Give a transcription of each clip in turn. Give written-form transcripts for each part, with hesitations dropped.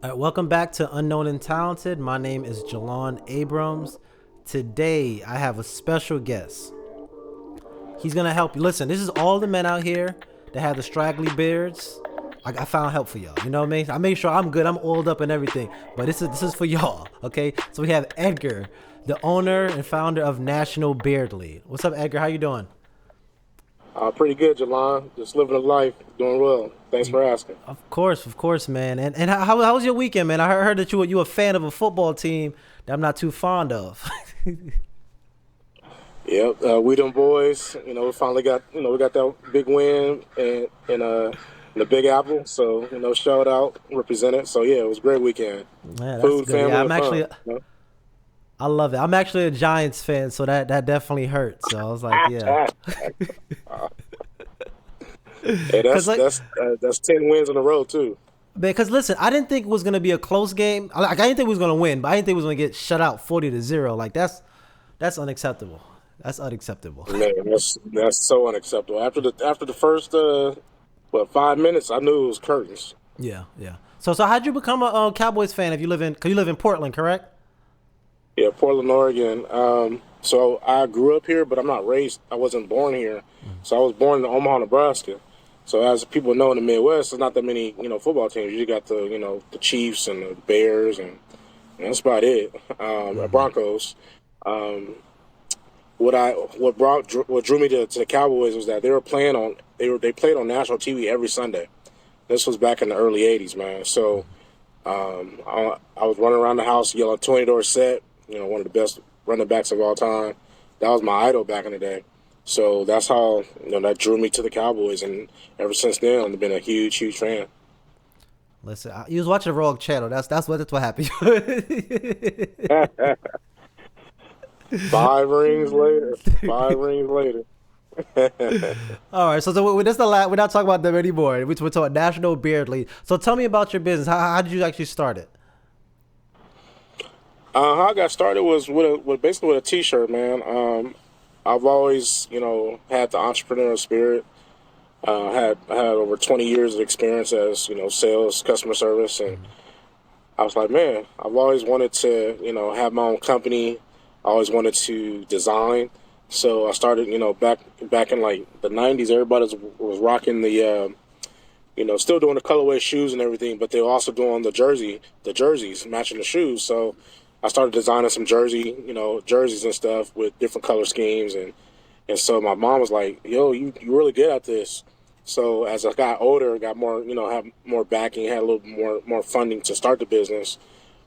All right, welcome back to Unknown and Talented. My name is Jelan Abrams. Today, I have a special guest. He's gonna help you. Listen, this is all the men out here that have the straggly beards. I found help for y'all. You know what I mean? I made sure I'm good. I'm oiled up and everything. But this is for y'all. Okay. So we have Edgar, the owner and founder of National Beard League. What's up, Edgar? How you doing? Pretty good, Jelan. Just living a life, doing well. Thanks for asking. Of course, man. And how was your weekend, man? I heard that you a fan of a football team that I'm not too fond of. Yep, we them boys. We finally got we got that big win in the Big Apple. So shout out, represented. So yeah, it was a great weekend. Yeah, that's Food, good. Yeah, family, and fun. I love it. I'm actually a Giants fan, so that definitely hurts. So I was like, yeah. Hey, Cause that's like, that's that's 10 wins in a row too. because listen, I didn't think it was gonna be a close game. Like I didn't think we was gonna win, but I didn't think we was gonna get shut out 40-0. Like that's unacceptable. That's unacceptable. Man, that's so unacceptable. After the first 5 minutes, I knew it was curtains. Yeah, yeah. So how'd you become a Cowboys fan? If you live in, cause you live in Portland, correct? Yeah, Portland, Oregon. So I grew up here, but I'm not raised. I wasn't born here. So I was born in Omaha, Nebraska. So as people know in the Midwest, there's not that many, football teams. You got the Chiefs and the Bears, and that's about it. Broncos. Um, what drew me to the Cowboys was that they played on national TV every Sunday. This was back in the early '80s, man. So I was running around the house yelling 20 door set. One of the best running backs of all time. That was my idol back in the day. So that's how that drew me to the Cowboys, and ever since then I've been a huge fan. Listen, you was watching the wrong channel. That's what happened. 5 rings later. 5 rings later. All right, so this the last. We're not talking about them anymore. We're talking National Beard League. So tell me about your business. How did you actually start it? How I got started was basically with a T-shirt, man. I've always, had the entrepreneurial spirit. I had over 20 years of experience as, sales, customer service, and I was like, man, I've always wanted to, have my own company. I always wanted to design. So I started, back in like the '90s. Everybody was rocking still doing the colorway shoes and everything, but they were also doing the jerseys matching the shoes. So I started designing some jerseys and stuff with different color schemes, and so my mom was like, "Yo, you really good at this." So as I got older, got more, had more backing, had a little more funding to start the business.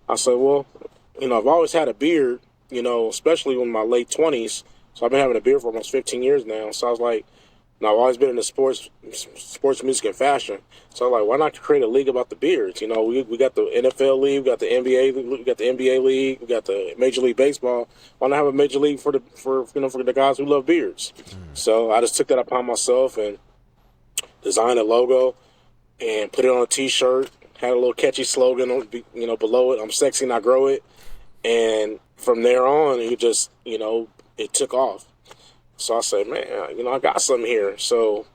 I said, well, I've always had a beard, especially in my late 20s. So I've been having a beard for almost 15 years now. So I was like, and I've always been into sports, music, and fashion. So I'm like, why not create a league about the beards? We got the NFL league, we got the NBA, we got the NBA league, we got the Major League Baseball. Why not have a major league for the guys who love beards? So I just took that upon myself and designed a logo and put it on a T-shirt. Had a little catchy slogan, below it. I'm sexy and I grow it. And from there on, it took off. So I said, man, I got something here. So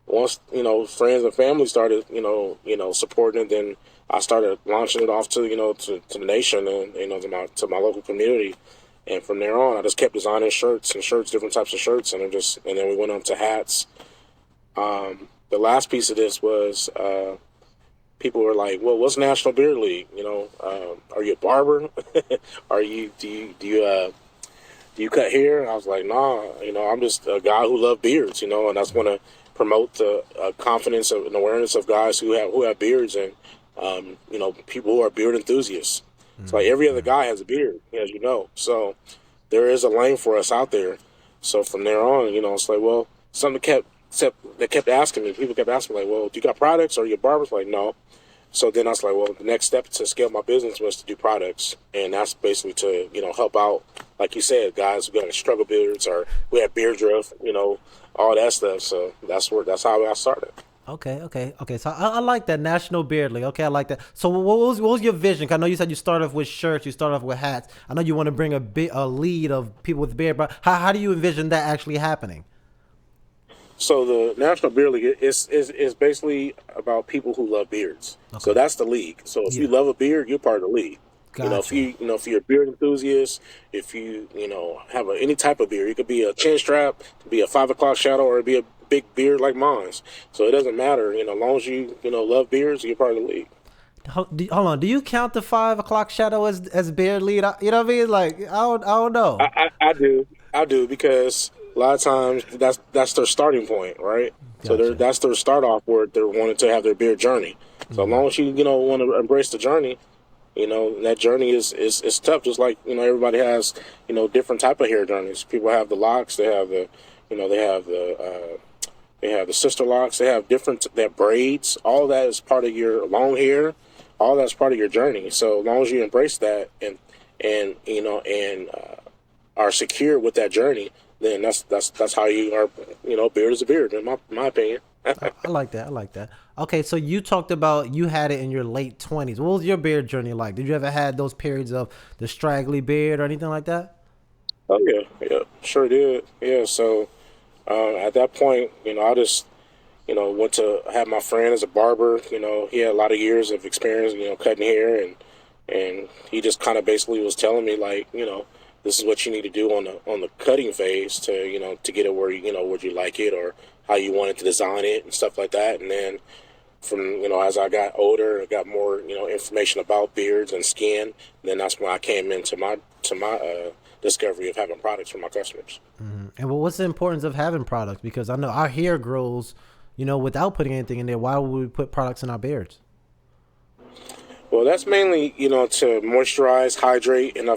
once, friends and family started, supporting it, then I started launching it off to the nation and, to my local community. And from there on, I just kept designing shirts, different types of shirts. And then we went on to hats. The last piece of this was, people were like, well, what's National Beard League? Are you a barber? Do you cut hair? And I was like, nah, I'm just a guy who loves beards, and I just want to promote the confidence and awareness of guys who have beards and, people who are beard enthusiasts. It's like every other guy has a beard, as you know. So there is a lane for us out there. So from there on, it's like, well, they kept asking me. People kept asking me, like, well, do you got products? Or are you a barber? Like, no. So then I was like, well, the next step to scale my business was to do products. And that's basically to, help out, like you said, guys who got struggle beards or we have beard drift, all that stuff. So that's how I started. Okay. So I like that National Beard League. Okay, I like that. So what was your vision? 'Cause I know you said you started off with shirts, you started off with hats. I know you want to bring a lead of people with beard, but how do you envision that actually happening? So the National Beard League is basically about people who love beards. So Okay. that's the league. So if you Yeah. love a beard, you're part of the league. If Gotcha. if you're a beard enthusiast, if you have any type of beard, it could be a chin strap, it could be a 5 o'clock shadow, or it be a big beard like mine's. So it doesn't matter. As long as you love beards, you're part of the league. Hold on. Do you count the 5 o'clock shadow as beard lead? You know what I mean? Like I don't know. I do because a lot of times that's their starting point, right? So Gotcha. that's their start off where they're wanting to have their beard journey. So as long as you want to embrace the journey, that journey is tough. Just like everybody has different type of hair journeys. People have the locks, they have the they have the sister locks, they have braids. All that is part of your long hair. All that's part of your journey. So as long as you embrace that and are secure with that journey, then that's how you are. Beard is a beard, in my opinion. I like that. I like that. Okay, so you talked about you had it in your late 20s. What was your beard journey like? Did you ever had those periods of the straggly beard or anything like that? Oh yeah, sure did. Yeah, so at that point, I just went to have my friend as a barber. He had a lot of years of experience, cutting hair, and he just kind of basically was telling me like, this is what you need to do on the cutting phase to to get it where would you like it or how you wanted to design it and stuff like that. And then from as I got older, I got more information about beards and skin. And then that's when I came into my discovery of having products for my customers. And what's the importance of having products? Because I know our hair grows, without putting anything in there. Why would we put products in our beards? Well, that's mainly to moisturize, hydrate, and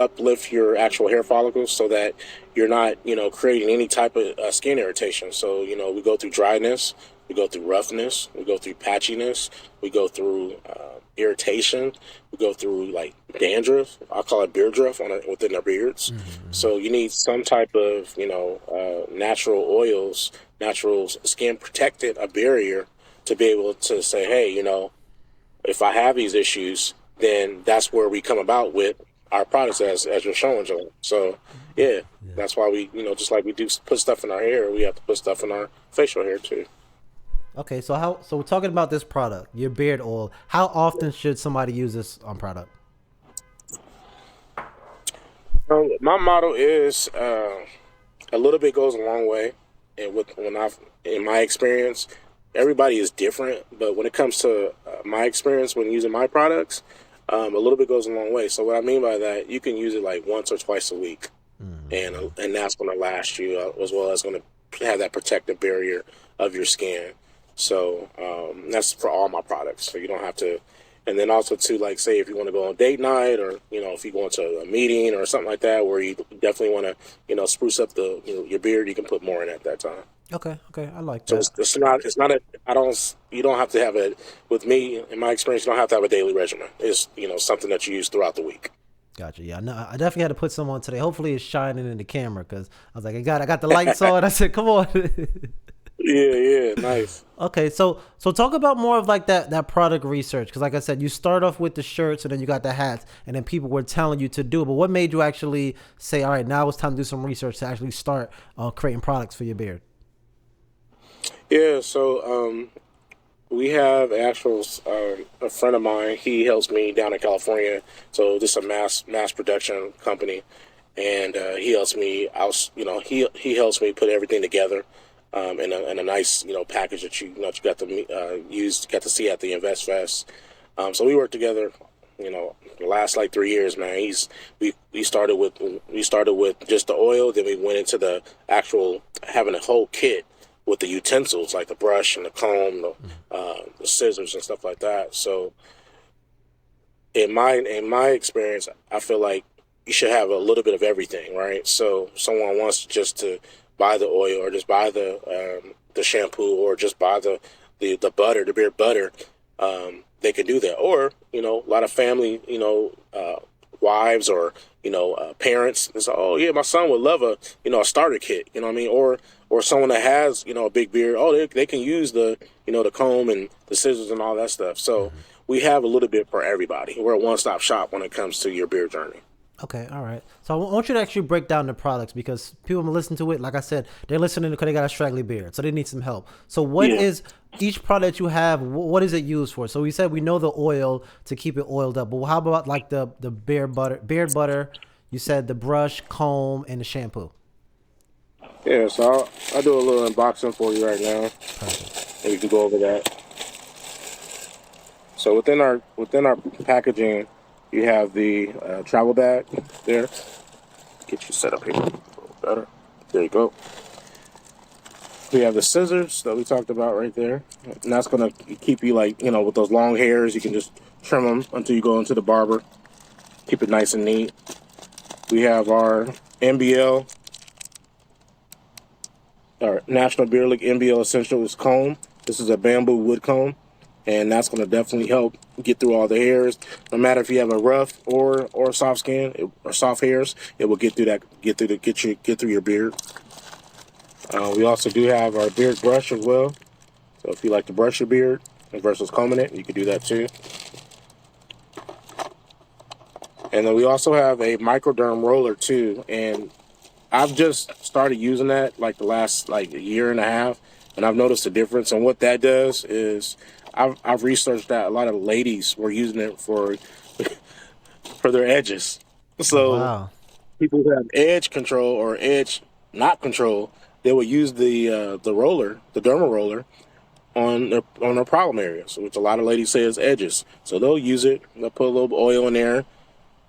uplift your actual hair follicles so that you're not creating any type of skin irritation. So we go through dryness, we go through roughness, we go through patchiness, we go through irritation, we go through like dandruff. I call it beard druff within our beards. So you need some type of natural oils, natural skin protected a barrier to be able to say, hey, if I have these issues, then that's where we come about with our products as you're showing, Joe. So, yeah, that's why we, just like we do put stuff in our hair, we have to put stuff in our facial hair too. Okay, so we're talking about this product, your beard oil. How often should somebody use this product? My motto is a little bit goes a long way, and in my experience, everybody is different. But when it comes to my experience when using my products, a little bit goes a long way. So what I mean by that, you can use it like once or twice a week, and that's going to last you as well as going to have that protective barrier of your skin. So that's for all my products. So you don't have to. And then also too, like say if you want to go on date night, or if you go into a meeting or something like that, where you definitely want to spruce up the your beard, you can put more in at that time. Okay, I like So that. it's not a I don't you don't have to have it with me in my experience. You don't have to have a daily regimen. It's something that you use throughout the week. Gotcha. Yeah, no, I definitely had to put some on today. Hopefully, it's shining in the camera because I was like, I got the lights on. I said, come on. Yeah, nice. Okay, so talk about more of like that product research because, like I said, you start off with the shirts and then you got the hats, and then people were telling you to do it. But what made you actually say, all right, now it's time to do some research to actually start creating products for your beard? Yeah, so we have actual a friend of mine. He helps me down in California. So this is a mass production company, and he helps me out. He helps me put everything together in a nice package that you got to got to see at the Invest Fest. So we worked together. The last like 3 years, man. We started with just the oil. Then we went into the actual having a whole kit with the utensils like the brush and the comb, the scissors and stuff like that. So in my experience, I feel like you should have a little bit of everything, right? So someone wants just to buy the oil or just buy the shampoo or just buy the butter, the beard butter. They can do that, or a lot of family, wives or parents. And so, oh yeah, my son would love a starter kit. You know what I mean? Or someone that has a big beard. Oh, they can use the the comb and the scissors and all that stuff. So we have a little bit for everybody. We're a one-stop shop when it comes to your beard journey. Okay, all right. So I want you to actually break down the products because people listen to it. Like I said, they're listening because they got a straggly beard, so they need some help. So what Yeah. is each product you have? What is it used for? So we said we know the oil to keep it oiled up, but how about like the beard butter? Beard butter. You said the brush, comb, and the shampoo. Yeah, so I'll do a little unboxing for you right now, Perfect. and we can go over that. So within our packaging, you have the travel bag there. Get you set up here a little better. There you go. We have the scissors that we talked about right there, and that's gonna keep you like with those long hairs. You can just trim them until you go into the barber. Keep it nice and neat. We have our NBL, our National Beard League NBL Essentials comb. This is a bamboo wood comb, and that's going to definitely help get through all the hairs. No matter if you have a rough or soft skin or soft hairs, it will get through that, get through your beard. We also do have our beard brush as well. So if you like to brush your beard versus combing it, you can do that too. And then we also have a microderm roller too, and I've just started using that like the last like a year and a half, and I've noticed a difference. And what that does is I've researched that a lot of ladies were using it for for their edges. Oh, So wow. people who have edge control or edge not control, they will use the roller, the derma roller, on their problem areas, which a lot of ladies say is edges. So they'll use it. They'll put a little oil in there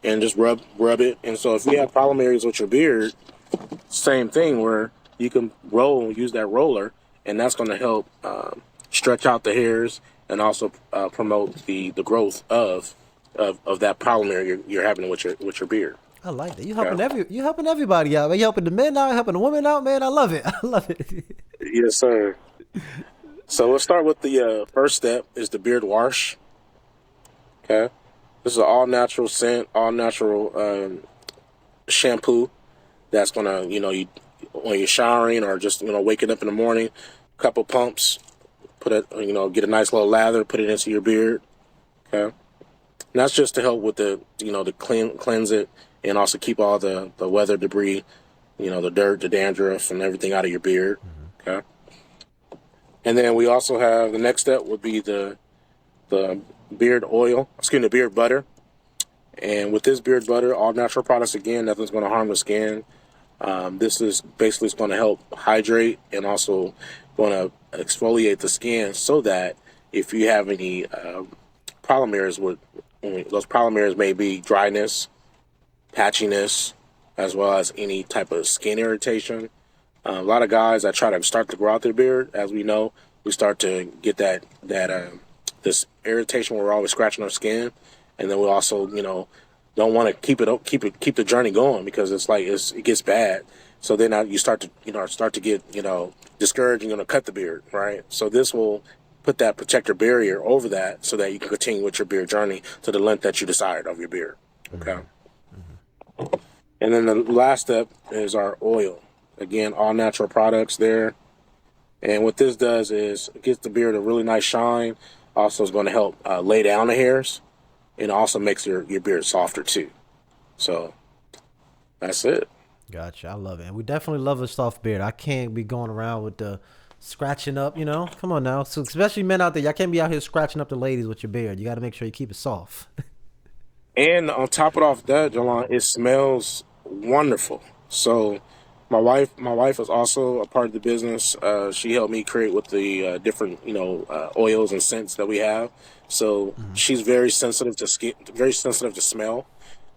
and just rub it. And so if you have problem areas with your beard, same thing where you can use that roller, and that's going to help stretch out the hairs and also promote the growth of that problem area you're having with your beard. I like that. Okay. You helping everybody out. Man. You helping the men out, helping the women out, man. I love it. I love it. Yes, sir. So let's start with the first step is the beard wash. Okay. This is an all natural scent, all natural shampoo that's gonna, when you're showering or just, waking up in the morning, couple pumps, put it, get a nice little lather, put it into your beard. Okay. And that's just to help with to cleanse it and also keep all the weather debris, the dirt, the dandruff, and everything out of your beard. Okay. And then we also have the next step would be the beard oil, the beard butter. And with this beard butter, all natural products again, nothing's going to harm the skin. This is basically going to help hydrate and also going to exfoliate the skin so that if you have any problem areas those problem areas may be dryness, patchiness, as well as any type of skin irritation. A lot of guys that try to start to grow out their beard, as we know, we start to get this irritation where we're always scratching our skin, and then we also don't want to keep the journey going because it gets bad. So then you start to get discouraged and cut the beard, right? So this will put that protector barrier over that so that you can continue with your beard journey to the length that you desired of your beard. Okay. And then the last step is our oil. Again, all natural products there. And what this does is it gives the beard a really nice shine. Also, is going to help lay down the hairs, and also makes your beard softer too. So that's it. Gotcha. I love it. And we definitely love a soft beard. I can't be going around with the scratching up, Come on now. So especially men out there, y'all can't be out here scratching up the ladies with your beard. You got to make sure you keep it soft. And on top of that, Jelan, it smells wonderful. So my wife is also a part of the business. She helped me create with the different oils and scents that we have. So she's very sensitive to skin, very sensitive to smell.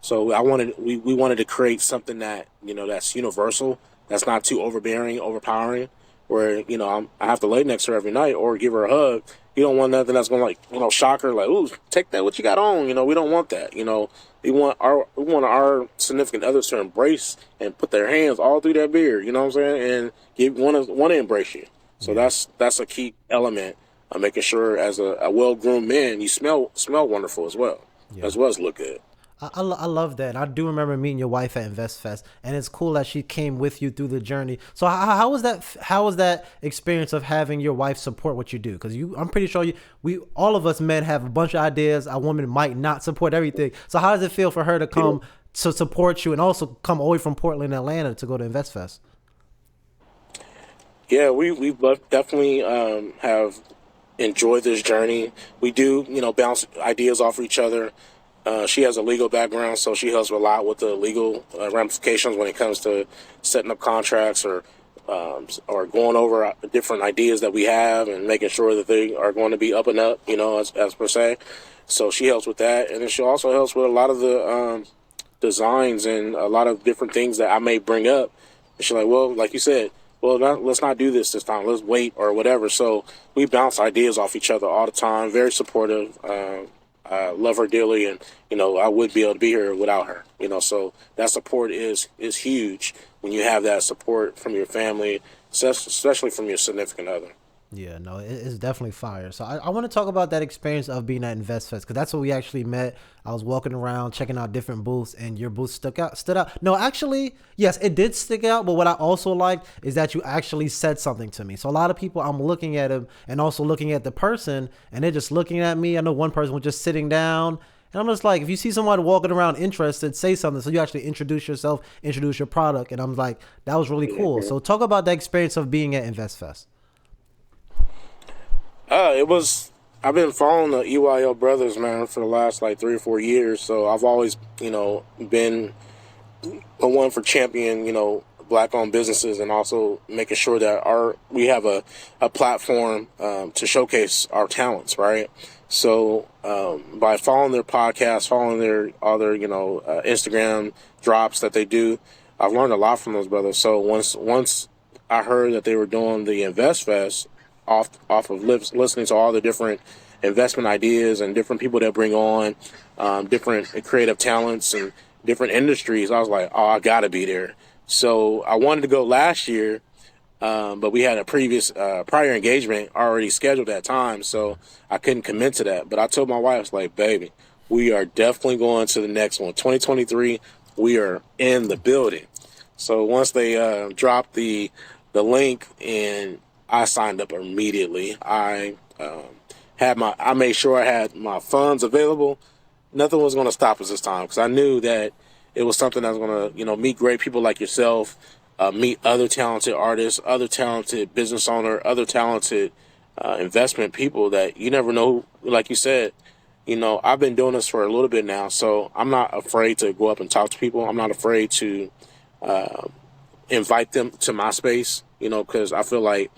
So we wanted to create something that that's universal, that's not too overpowering. Where I have to lay next to her every night or give her a hug. You don't want nothing that's gonna shock her, like, ooh, take that, what you got on. We don't want that. We want our significant others to embrace and put their hands all through that beard. You know what I'm saying? And want to embrace you. So that's a key element of making sure as a well groomed man you smell wonderful as well, as well as look good. I love that. I do remember meeting your wife at InvestFest, and it's cool that she came with you through the journey. So how was that? How was that experience of having your wife support what you do? Because I'm pretty sure all of us men have a bunch of ideas. A woman might not support everything. So how does it feel for her to come to support you and also come all the way from Portland, Atlanta to go to InvestFest. Yeah, we both definitely have enjoyed this journey. We do, bounce ideas off of each other. She has a legal background, so she helps a lot with the legal ramifications when it comes to setting up contracts or going over different ideas that we have and making sure that they are going to be up and up, as per se. So she helps with that, and then she also helps with a lot of the designs and a lot of different things that I may bring up. And she's like, well, like you said, well, let's not do this time. Let's wait or whatever. So we bounce ideas off each other all the time. Very supportive. I love her dearly, and I wouldn't be able to be here without her. So that support is huge when you have that support from your family, especially from your significant other. Yeah, no, it's definitely fire. So I want to talk about that experience of being at InvestFest, because that's where we actually met. I was walking around checking out different booths, and your booth stood out. No, actually, yes, it did stick out. But what I also liked is that you actually said something to me. So a lot of people, I'm looking at them and also looking at the person, and they're just looking at me. I know one person was just sitting down. And I'm just like, if you see somebody walking around interested, say something. So you actually introduce yourself, introduce your product. And I'm like, that was really cool. So talk about the experience of being at InvestFest. I've been following the EYL brothers, man, for the last like 3 or 4 years. So I've always, been the one for champion, black-owned businesses, and also making sure that we have a platform to showcase our talents, right? So by following their podcast, following their other, Instagram drops that they do, I've learned a lot from those brothers. So once I heard that they were doing the InvestFest, off of listening to all the different investment ideas and different people that bring on different creative talents and different industries, I was like, oh, I gotta be there. So I wanted to go last year, but we had a prior engagement already scheduled at time, so I couldn't commit to that. But I told my wife, I was like, baby, we are definitely going to the next one. 2023, we are in the building. So once they dropped the link, and I signed up immediately. I made sure I had my funds available. Nothing was going to stop us this time, because I knew that it was something that was going to, meet great people like yourself, meet other talented artists, other talented business owner, other talented investment people that you never know. Like you said, I've been doing this for a little bit now, so I'm not afraid to go up and talk to people. I'm not afraid to invite them to my space, because I feel like,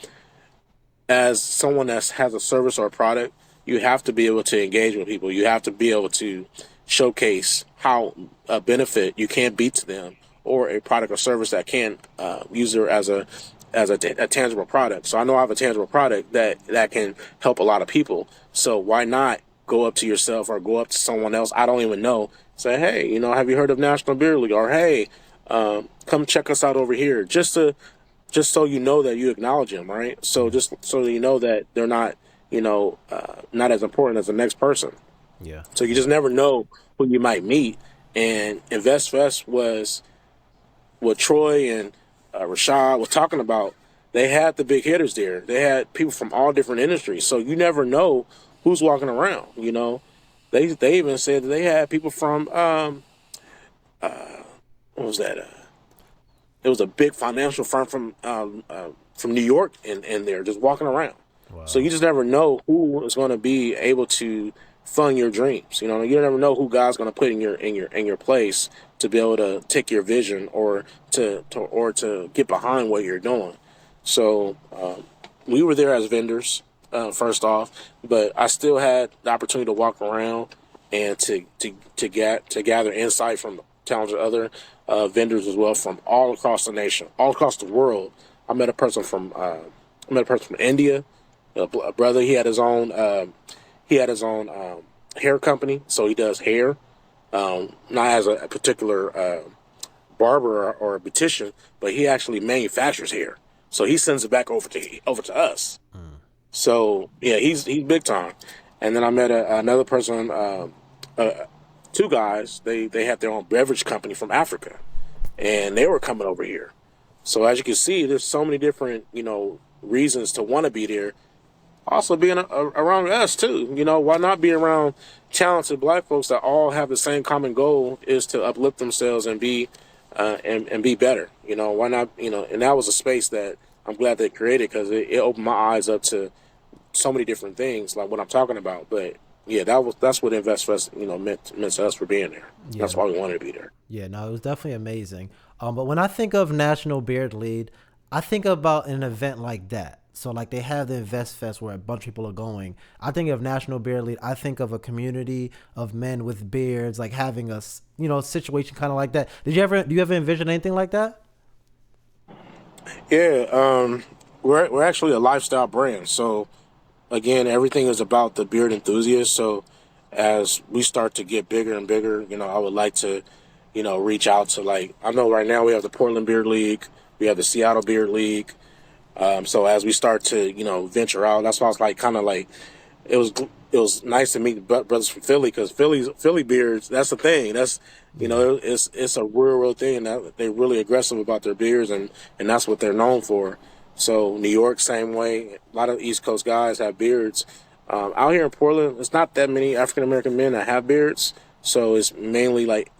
as someone that has a service or a product, you have to be able to engage with people. You have to be able to showcase how a benefit you can be to them, or a product or service that can use it as a tangible product. So I know I have a tangible product that can help a lot of people. So why not go up to yourself or go up to someone else I don't even know, say, hey, have you heard of National Beer League? Or hey, come check us out over here, just so you know that you acknowledge them, right? So just so you know that they're not, not as important as the next person. Yeah. So you just never know who you might meet. And InvestFest was what Troy and Rashad was talking about. They had the big hitters there. They had people from all different industries. So you never know who's walking around, They even said that they had people from, what was that? It was a big financial firm from New York in there, just walking around. Wow. So you just never know who is going to be able to fund your dreams. You never know who God's going to put in your place to be able to take your vision or to get behind what you're doing. So we were there as vendors first off, but I still had the opportunity to walk around and to gather insight from talented other vendors as well, from all across the nation, all across the world. I met a person from India, a brother. He had his own hair company, so he does hair, not as a particular barber or a beautician, but he actually manufactures hair. So he sends it back over to us. So yeah, he's big time. And then I met another person. Two guys, they have their own beverage company from Africa, and they were coming over here. So as you can see, there's so many different, reasons to want to be there. also being around us too. You know, why not be around talented black folks that all have the same common goal is to uplift themselves and be and be better. You know, why not? You know, and that was a space that I'm glad they created because it opened my eyes up to so many different things like what I'm talking about. But yeah, that's what InvestFest meant to us for being there. That's Yeah. why we wanted to be there. Yeah, no, it was definitely amazing. But when I think of National Beard Lead, I think about an event like that. So like they have the Invest Fest where a bunch of people are going. I think of National Beard Lead. I think of a community of men with beards, like having a situation kind of like that. Do you ever envision anything like that? Yeah, we're actually a lifestyle brand. So again, everything is about the beard enthusiast. So as we start to get bigger and bigger, I would like to, reach out to like I know right now we have the Portland Beard League, we have the Seattle Beard League. So as we start to, venture out, that's why I was like kind of like it was it was nice to meet brothers from Philly because Philly beards, that's the thing. That's Yeah. it's a real thing. That they're really aggressive about their beards and that's what they're known for. So New York, same way. A lot of East Coast guys have beards. Out here in Portland, it's not that many African American men that have beards. So it's mainly like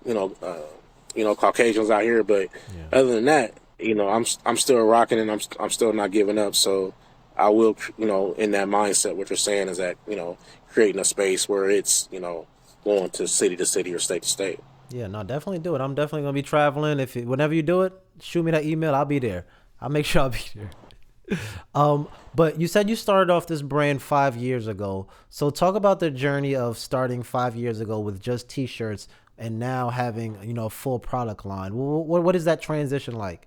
Caucasians out here. But Yeah. other than that, I'm still rocking and I'm still not giving up. So I will, in that mindset, what you're saying is that creating a space where it's going to city or state to state. Yeah, no, definitely do it. I'm definitely gonna be traveling. Whenever you do it, shoot me that email. I'll be there. I'll make sure I'll be there. But you said you started off this brand 5 years ago. So talk about the journey of starting 5 years ago with just t-shirts and now having a full product line. What is that transition like?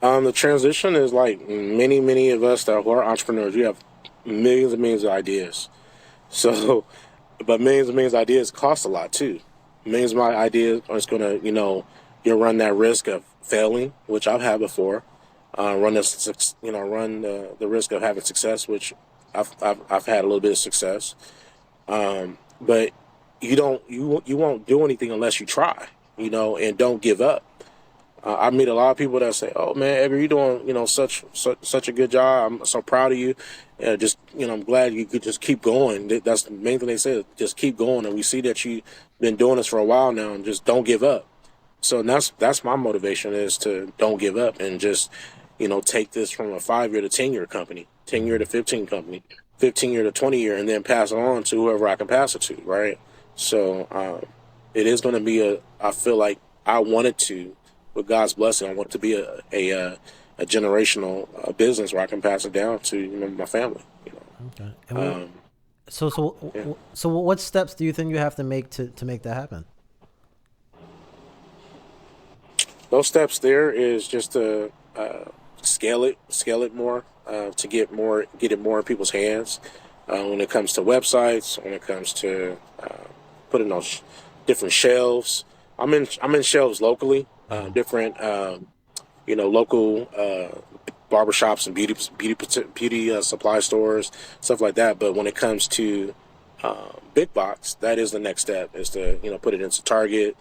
The transition is like many of us that who are entrepreneurs. You have millions and millions of ideas. So, but millions and millions of ideas cost a lot too. Millions of my ideas are just gonna, you'll run that risk of failing, which I've had before. Run the risk of having success, which I've had a little bit of success. But you won't do anything unless you try, and don't give up. I meet a lot of people that say, "Oh man, Edgar, you're doing such a good job. I'm so proud of you. Just I'm glad you could just keep going." That's the main thing they say. Just keep going, and we see that you've been doing this for a while now, and just don't give up. So that's my motivation is to don't give up and just take this from a 5 year to 10 year company, 10 year to 15 company, 15 year to 20 year, and then pass it on to whoever I can pass it to. Right. So it is going to be I feel like I wanted to with God's blessing, I want it to be a generational business where I can pass it down to my family. Okay. And Um, yeah. what steps do you think you have to make to make that happen? Those steps there is just to scale it more to get it more in people's hands. When it comes to websites, when it comes to putting on different shelves, I'm in shelves locally, different local barbershops and beauty supply stores, stuff like that. But when it comes to big box, that is the next step is to put it into Target,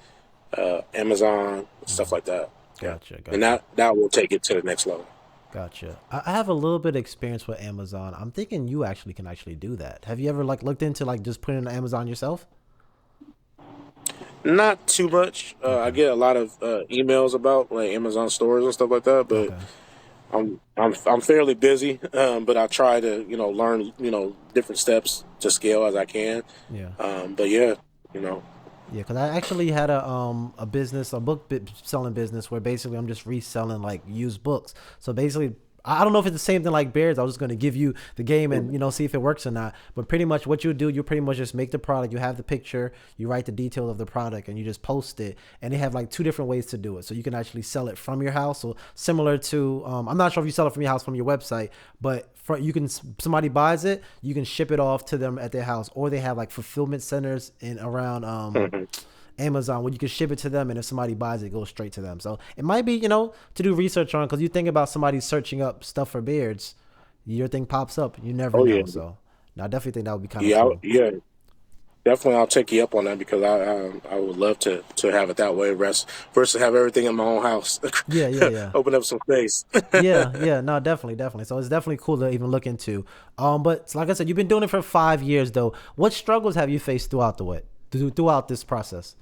Amazon, stuff like that. Yeah, Gotcha, and gotcha, that will take it to the next level. gotcha. I have a little bit of experience with Amazon. I'm thinking you actually can actually do that. Have you ever like looked into like just putting it on Amazon yourself? Not too much. I Okay. get a lot of emails about like Amazon stores and stuff like that, but Okay. I'm fairly busy. But I try to learn different steps to scale as I can. Yeah. But yeah, you know. Yeah, because I actually had a business, a selling business where basically I'm just reselling like used books. So basically, I don't know if it's the same thing like Bears. I was just going to give you the game and see if it works or not. But pretty much what you do, you pretty much just make the product. You have the picture, you write the details of the product, and you just post it. And they have like two different ways to do it. So you can actually sell it from your house. So similar to, I'm not sure if you sell it from your house from your website, but you can somebody buys it, you can ship it off to them at their house, or they have like fulfillment centers in around Mhm. Amazon where you can ship it to them, and if somebody buys it, it goes straight to them. So it might be to do research on because you think about somebody searching up stuff for beards, your thing pops up. You never Oh yeah, know. So I definitely think that would be kind of yeah, cool. yeah. Definitely, I'll take you up on that because I would love to have it that way, versus have everything in my own house. Yeah, yeah, yeah. Open up some space. Yeah, yeah, no, definitely, definitely. So it's definitely cool to even look into. But like I said, you've been doing it for 5 years, though. What struggles have you faced throughout the way, throughout this process?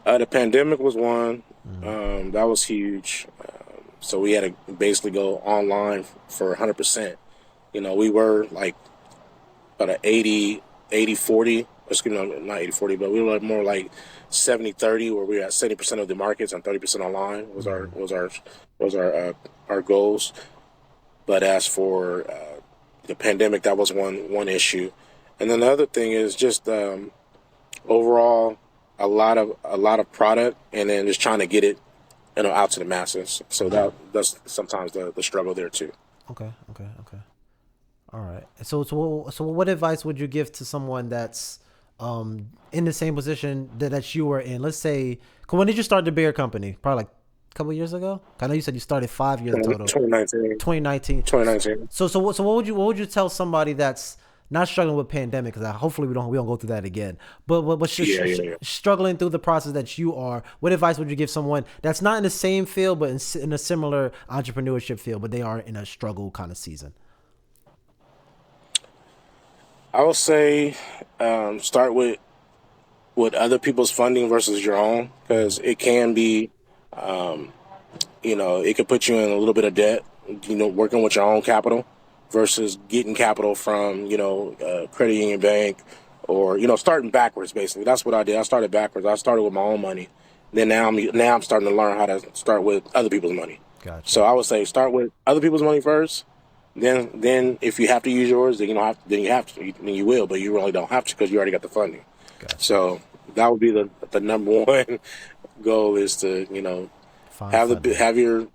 The pandemic was one. Mm, That was huge. So we had to basically go online for 100%. We were like about an 80-40. Excuse me, not 80-40, but we were like more like 70-30, where we were at 70% of the markets and 30% online was our mm. our goals. But as for the pandemic, that was one issue, and then the other thing is just overall a lot of product, and then just trying to get it out to the masses. So that's sometimes the struggle there too. Okay, okay, okay. All right. So what advice would you give to someone that's in the same position that you were in? Let's say, when did you start the beer company? Probably like a couple years ago. I know you said you started 5 years total. 2019. 2019. 2019. So what would you tell somebody that's not struggling with pandemic? Because hopefully we don't go through that again. But Yeah, yeah, yeah. struggling through the process that you are. What advice would you give someone that's not in the same field but in a similar entrepreneurship field, but they are in a struggle kind of season? I would say start with other people's funding versus your own, because it can be, it could put you in a little bit of debt. Working with your own capital versus getting capital from credit union bank, or starting backwards. Basically, that's what I did. I started backwards. I started with my own money. Then now I'm starting to learn how to start with other people's money. Gotcha. So I would say start with other people's money first. Then if you have to use yours, then you don't have. Then you have to. Then you will, but you really don't have to because you already got the funding. Gotcha. So that would be the number one goal, is to Find funding. have your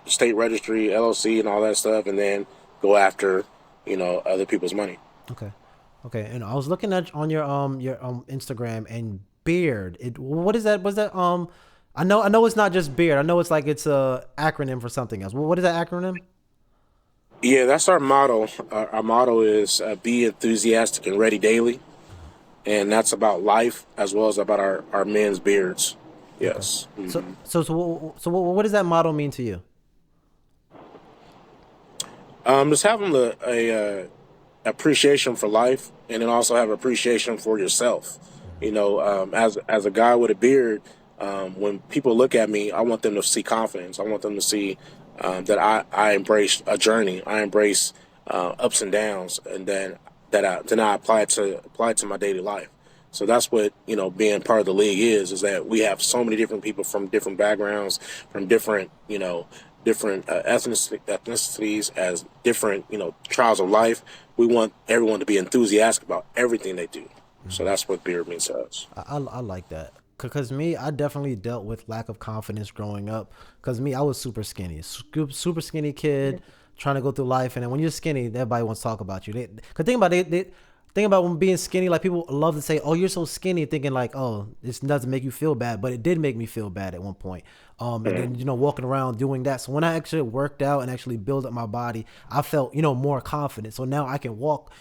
state registry, LLC, and all that stuff, and then go after other people's money. Okay. Okay. And I was looking at on your Instagram and beard. What is that? Was that I know it's not just beard. I know it's a acronym for something else. What is that acronym? Yeah, that's our motto. Our motto is be enthusiastic and ready daily, and that's about life as well as about our men's beards. Okay. Yes. What does that motto mean to you? Just having appreciation for life, and then also have appreciation for yourself. As a guy with a beard, when people look at me, I want them to see confidence. I want them to see that I embrace a journey. I embrace ups and downs, and then I apply it to my daily life. So that's what being part of the league is that we have so many different people from different backgrounds, from different ethnicities, as different trials of life. We want everyone to be enthusiastic about everything they do. So that's what beard means to us. I like that. Because me, I definitely dealt with lack of confidence growing up. Because me, I was super skinny, super skinny kid, trying to go through life. And then when you're skinny, everybody wants to talk about you. Cause think about when being skinny. Like, people love to say, "Oh, you're so skinny," thinking like, "Oh, this doesn't make you feel bad," but it did make me feel bad at one point. And then walking around doing that. So when I actually worked out and actually built up my body, I felt more confident. So now I can walk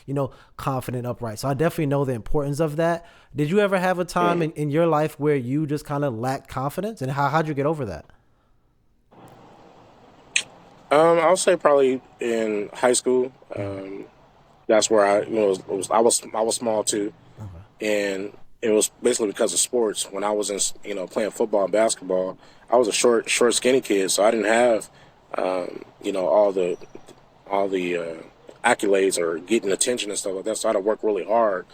confident, upright. So I definitely know the importance of that. Did you ever have a time in your life where you just kind of lacked confidence, and how'd you get over that? I'll say probably in high school. Mm, That's where I was small too, okay. and it was basically because of sports. When I was in playing football and basketball, I was a short, skinny kid, so I didn't have all the accolades or getting attention and stuff like that. So I had to work really hard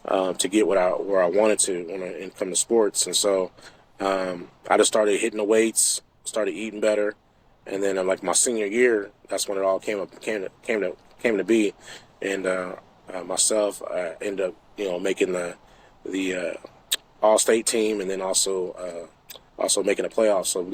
to get where I wanted to when it come to sports. And so I just started hitting the weights, started eating better, and then like my senior year, that's when it all came to be. And myself, ended up making the all state team, and then also making the playoffs. But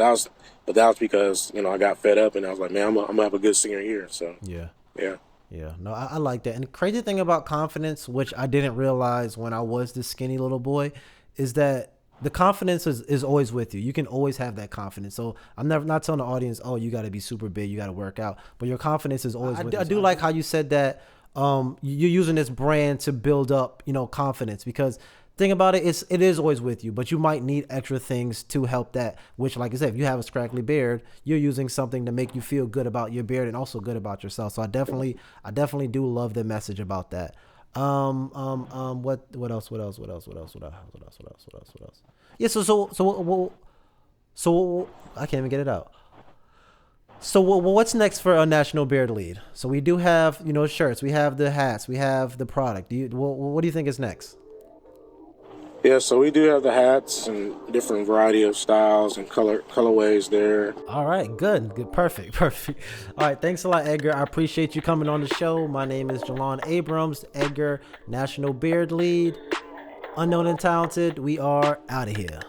that was because I got fed up, and I was like, man, I'm gonna have a good senior year. So Yeah. yeah. Yeah, no, I like that. And the crazy thing about confidence, which I didn't realize when I was this skinny little boy, is that the confidence is always with you. You can always have that confidence. So I'm never not telling the audience, oh, you got to be super big, you got to work out, but your confidence is always with you. I do like how you said that. you're using this brand to build up, confidence, because think about it, it is always with you, but you might need extra things to help that, which, like I said, if you have a scraggly beard, you're using something to make you feel good about your beard and also good about yourself. So I definitely do love the message about that. What else? Yeah, so I can't even get it out. So what's next for a National Beard Lead? So we do have, shirts, we have the hats, we have the product. What do you think is next? Yeah, so we do have the hats and different variety of styles and colorways there. All right, good, perfect. All right, thanks a lot, Edgar. I appreciate you coming on the show. My name is Jelan Abrams, Edgar, National Beard Lead, Unknown and Talented. We are out of here.